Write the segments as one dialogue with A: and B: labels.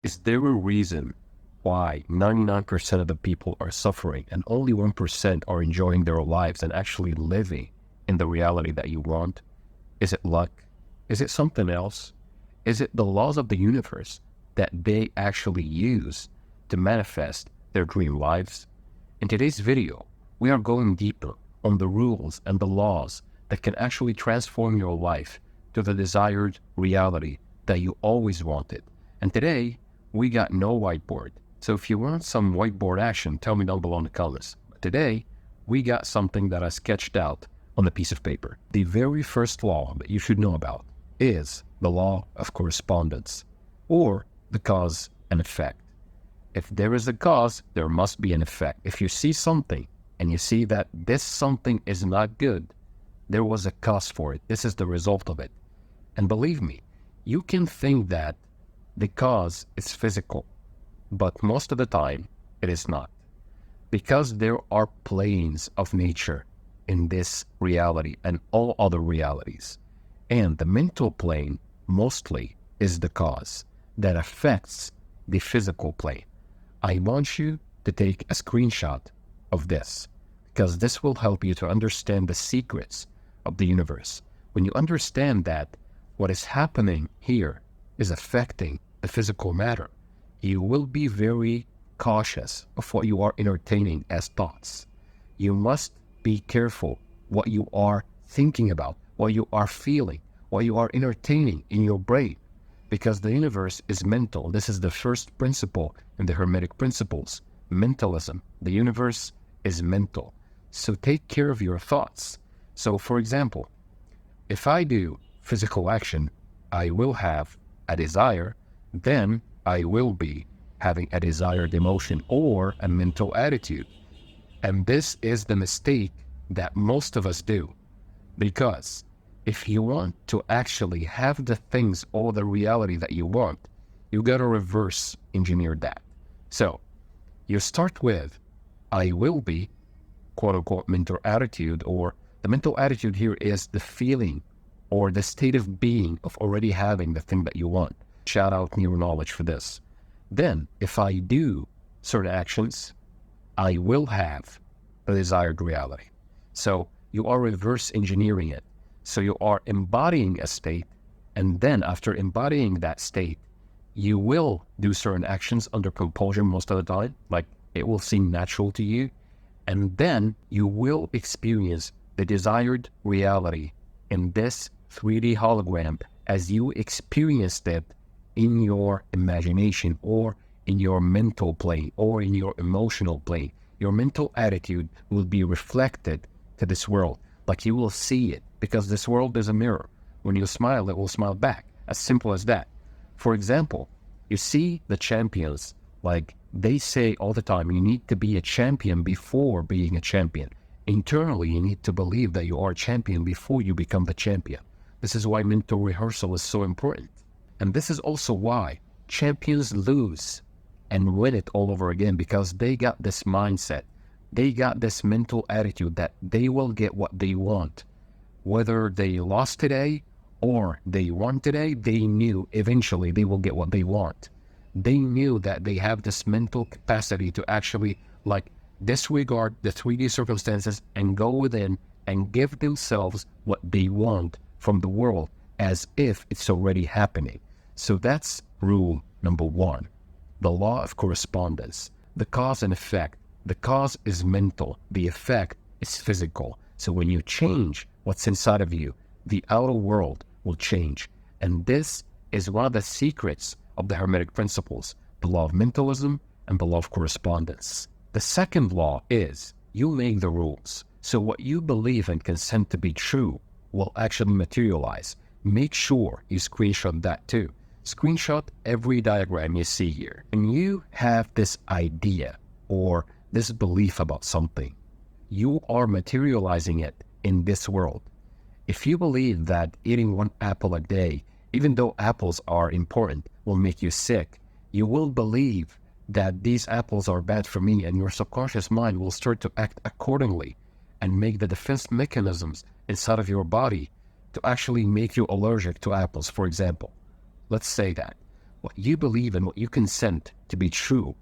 A: Is there a reason why 99% of the people are suffering and only 1% are enjoying their lives and actually living in the reality that you want? Is it luck? Is it something else? Is it the laws of the universe that they actually use to manifest their dream lives? In today's video, we are going deeper on the rules and the laws that can actually transform your life to the desired reality that you always wanted. And today, we got no whiteboard. So if you want some whiteboard action, tell me down below in the comments. But today, we got something that I sketched out on a piece of paper. The very first law that you should know about is the law of correspondence, or the cause and effect. If there is a cause, there must be an effect. If you see something and you see that this something is not good, there was a cause for it. This is the result of it. And believe me, you can think that the cause is physical, but most of the time it is not. Because there are planes of nature in this reality and all other realities. And the mental plane mostly is the cause that affects the physical plane. I want you to take a screenshot of this because this will help you to understand the secrets of the universe. When you understand that what is happening here is affecting the physical matter, you will be very cautious of what you are entertaining as thoughts. You must be careful what you are thinking about, what you are feeling, what you are entertaining in your brain, because the universe is mental. This is the first principle in the Hermetic principles, mentalism. The universe is mental. So take care of your thoughts. So for example, if I do physical action, I will have a desire, then I will be having a desired emotion or a mental attitude. And this is the mistake that most of us do, because if you want to actually have the things or the reality that you want, you got to reverse engineer that. So you start with, I will be, quote unquote, mental attitude, or the mental attitude here is the feeling or the state of being of already having the thing that you want. Shout out Neuro Knowledge for this. Then, if I do certain actions, I will have the desired reality. So you are reverse engineering it. So you are embodying a state, and then after embodying that state, you will do certain actions under compulsion most of the time, like it will seem natural to you, and then you will experience the desired reality in this 3D hologram as you experienced it in your imagination or in your mental plane or in your emotional plane. Your mental attitude will be reflected to this world, like you will see it, because this world is a mirror. When you smile, it will smile back. As simple as that. For example, you see the champions, like they say all the time, you need to be a champion before being a champion. Internally, you need to believe that you are a champion before you become the champion. This is why mental rehearsal is so important. And this is also why champions lose and win it all over again, because they got this mindset. They got this mental attitude that they will get what they want. Whether they lost today or they won today, they knew eventually they will get what they want. They knew that they have this mental capacity to actually disregard the 3D circumstances and go within and give themselves what they want from the world as if it's already happening. So that's rule number one, the law of correspondence, the cause and effect. The cause is mental, the effect is physical. So when you change what's inside of you, the outer world will change. And this is one of the secrets of the Hermetic principles, the law of mentalism and the law of correspondence. The second law is you make the rules. So what you believe and consent to be true will actually materialize. Make sure you screenshot that too. Screenshot every diagram you see here. When you have this idea or this belief about something, you are materializing it in this world. If you believe that eating one apple a day, even though apples are important, will make you sick, you will believe that these apples are bad for me, and your subconscious mind will start to act accordingly and make the defense mechanisms inside of your body to actually make you allergic to apples, for example. Let's say that. What you believe and what you consent to be true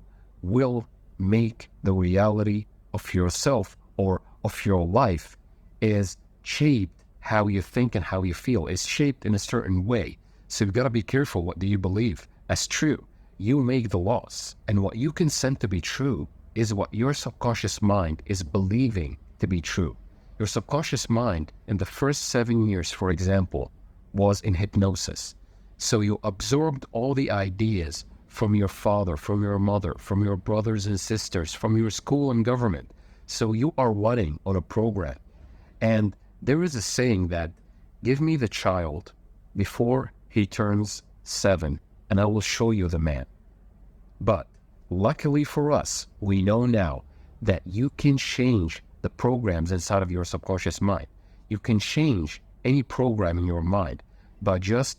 A: will make the reality of yourself or of your life is shaped how you think and how you feel. It's shaped in a certain way. So you've got to be careful. What do you believe as true? You make the laws. And what you consent to be true is what your subconscious mind is believing to be true. Your subconscious mind in the first 7 years, for example, was in hypnosis. So you absorbed all the ideas from your father, from your mother, from your brothers and sisters, from your school and government. So you are running on a program. And there is a saying that, give me the child before he turns 7, and I will show you the man. But luckily for us, we know now that you can change the programs inside of your subconscious mind. You can change any program in your mind by just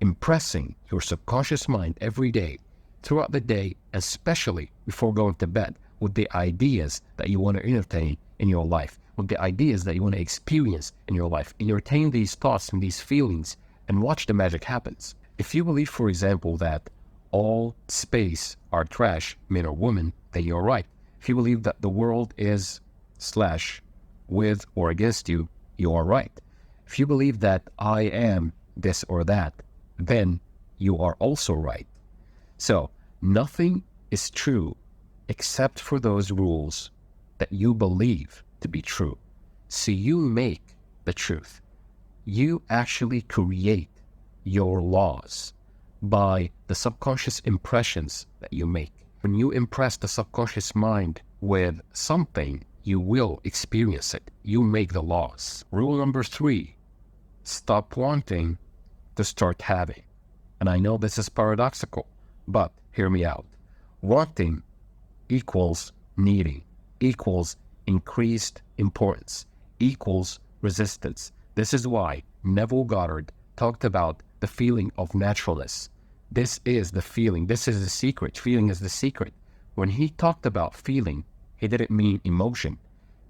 A: impressing your subconscious mind every day, throughout the day, especially before going to bed, with the ideas that you want to entertain in your life, with the ideas that you want to experience in your life. Entertain these thoughts and these feelings and watch the magic happens. If you believe, for example, that all space are trash, men or women, then you're right. If you believe that the world is / with or against you, you are right. If you believe that I am this or that, then you are also right. So nothing is true except for those rules that you believe to be true. So you make the truth. You actually create your laws by the subconscious impressions that you make. When you impress the subconscious mind with something, you will experience it. You make the laws. Rule number 3, stop wanting to start having. And I know this is paradoxical, but hear me out. Wanting equals needing, equals increased importance, equals resistance. This is why Neville Goddard talked about the feeling of naturalness. This is the feeling. This is the secret. Feeling is the secret. When he talked about feeling, he didn't mean emotion.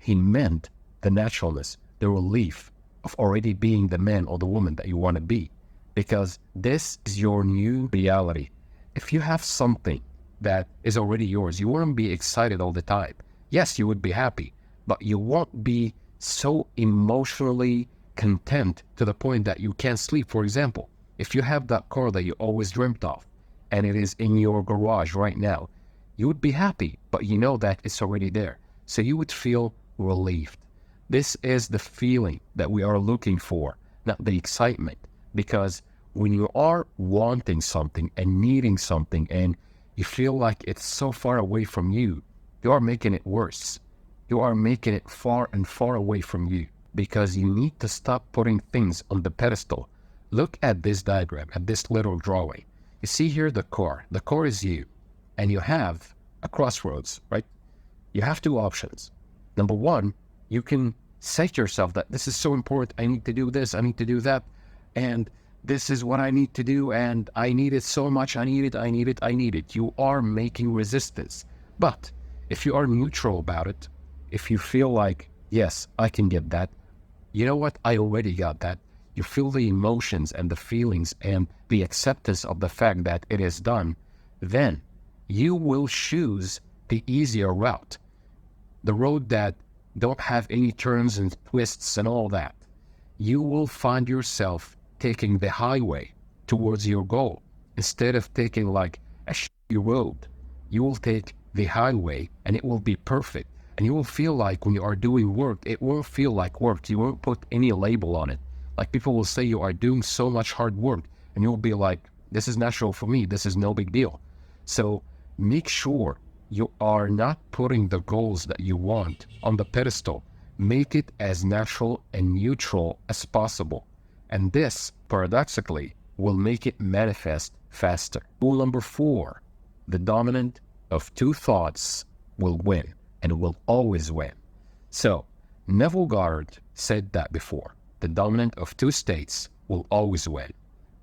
A: He meant the naturalness, the relief of already being the man or the woman that you want to be. Because this is your new reality. If you have something that is already yours, you won't be excited all the time. Yes, you would be happy, but you won't be so emotionally content to the point that you can't sleep. For example, if you have that car that you always dreamt of and it is in your garage right now, you would be happy, but you know that it's already there. So you would feel relieved. This is the feeling that we are looking for, not the excitement. Because when you are wanting something and needing something and you feel like it's so far away from you, you are making it worse. You are making it far and far away from you, because you need to stop putting things on the pedestal. Look at this diagram, at this little drawing. You see here the car. The car is you. And you have a crossroads, right? You have 2 options. Number 1, you can say to yourself that this is so important. I need to do this. I need to do that. And this is what I need to do. And I need it so much. I need it. You are making resistance. But if you are neutral about it, if you feel like, yes, I can get that. You know what? I already got that. You feel the emotions and the feelings and the acceptance of the fact that it is done. Then you will choose the easier route. The road that don't have any turns and twists and all that. You will find yourself taking the highway towards your goal. Instead of taking like a shitty road, you will take the highway and it will be perfect. And you will feel like when you are doing work, it won't feel like work. You won't put any label on it. Like people will say you are doing so much hard work and you'll be like, this is natural for me. This is no big deal. So make sure you are not putting the goals that you want on the pedestal. Make it as natural and neutral as possible. And this, paradoxically, will make it manifest faster. Rule number 4, the dominant of 2 thoughts will win and will always win. So Neville Goddard said that before. The dominant of 2 states will always win.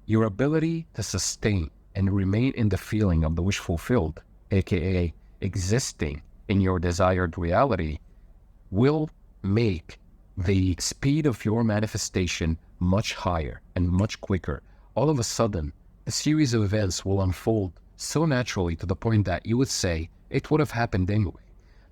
A: Your ability to sustain and remain in the feeling of the wish fulfilled, aka existing in your desired reality, will make the speed of your manifestation much higher and much quicker. All of a sudden, A series of events will unfold so naturally to the point that you would say it would have happened anyway.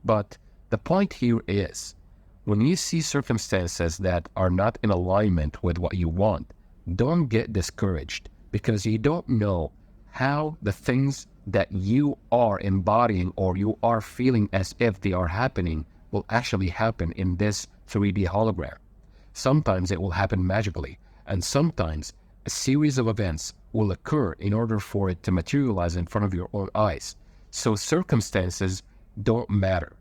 A: But the point here is, when you see circumstances that are not in alignment with what you want, don't get discouraged, because you don't know how the things that you are embodying or you are feeling as if they are happening will actually happen in this 3D hologram. Sometimes it will happen magically, and sometimes a series of events will occur in order for it to materialize in front of your own eyes. So circumstances don't matter.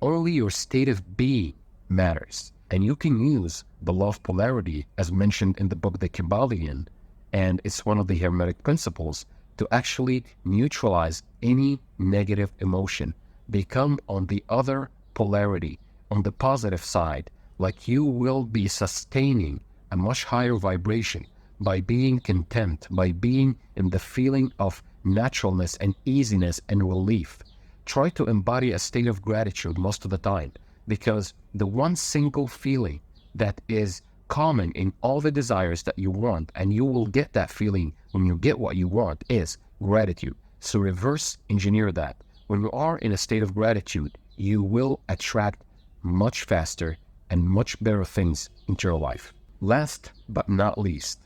A: Only your state of being matters. And you can use the law of polarity, as mentioned in the book The Kybalion, and it's one of the Hermetic principles, to actually neutralize any negative emotion. Become on the other polarity, on the positive side, like you will be sustaining a much higher vibration by being content, by being in the feeling of naturalness and easiness and relief. Try to embody a state of gratitude most of the time, because the one single feeling that is common in all the desires that you want, and you will get that feeling when you get what you want, is gratitude. So reverse engineer that. When you are in a state of gratitude, you will attract much faster and much better things into your life. Last but not least,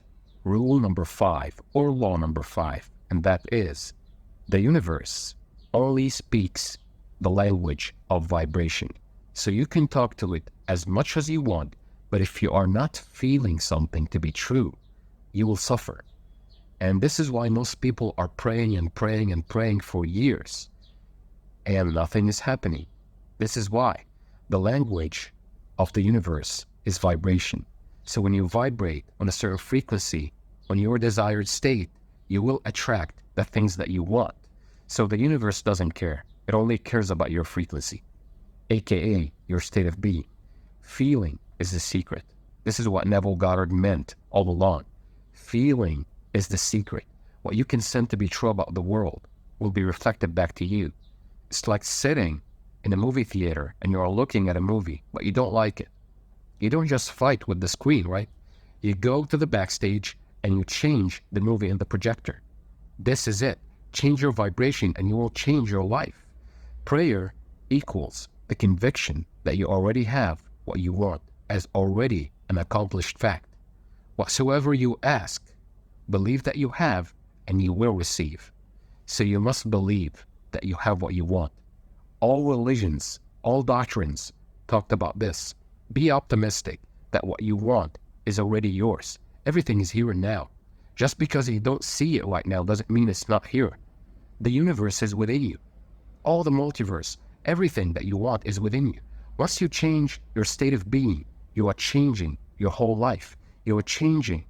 A: rule number 5, or law number 5, and that is, the universe only speaks the language of vibration. So you can talk to it as much as you want, but if you are not feeling something to be true, you will suffer. And this is why most people are praying and praying and praying for years, and nothing is happening. This is why the language of the universe is vibration. So when you vibrate on a certain frequency, on your desired state, you will attract the things that you want. So the universe doesn't care. It only cares about your frequency, aka your state of being. Feeling is the secret. This is what Neville Goddard meant all along. Feeling is the secret. What you can send to be true about the world will be reflected back to you. It's like sitting in a movie theater and you're looking at a movie, but you don't like it. You don't just fight with the screen, right? You go to the backstage and you change the movie in the projector. This is it. Change your vibration and you will change your life. Prayer equals the conviction that you already have what you want as already an accomplished fact. Whatsoever you ask, believe that you have and you will receive. So you must believe that you have what you want. All religions, all doctrines talked about this. Be optimistic that what you want is already yours. Everything is here and now. Just because you don't see it right now doesn't mean it's not here. The universe is within you. All the multiverse, everything that you want is within you. Once you change your state of being, you are changing your whole life. You are changing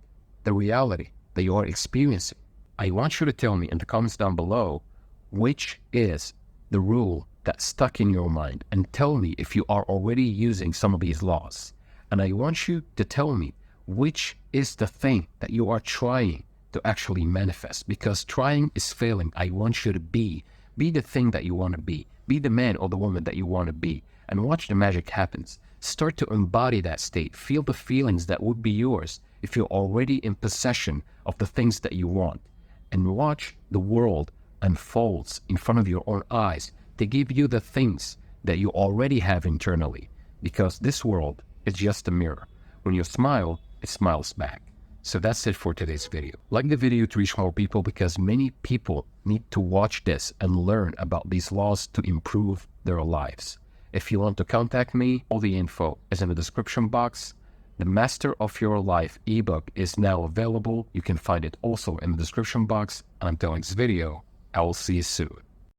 A: the reality that you are experiencing. I want you to tell me in the comments down below which is the rule that's stuck in your mind, and tell me if you are already using some of these laws. And I want you to tell me which is the thing that you are trying to actually manifest, because trying is failing. I want you to be the thing that you want to be the man or the woman that you want to be, and watch the magic happens. Start to embody that state. Feel the feelings that would be yours if you're already in possession of the things that you want, and watch the world unfolds in front of your own eyes to give you the things that you already have internally, because this world is just a mirror. When you smile, it smiles back. So that's it for today's video. Like the video to reach more people, because many people need to watch this and learn about these laws to improve their lives. If you want to contact me, all the info is in the description box. The Master of Your Life ebook is now available. You can find it also in the description box. Until next video, I will see you soon.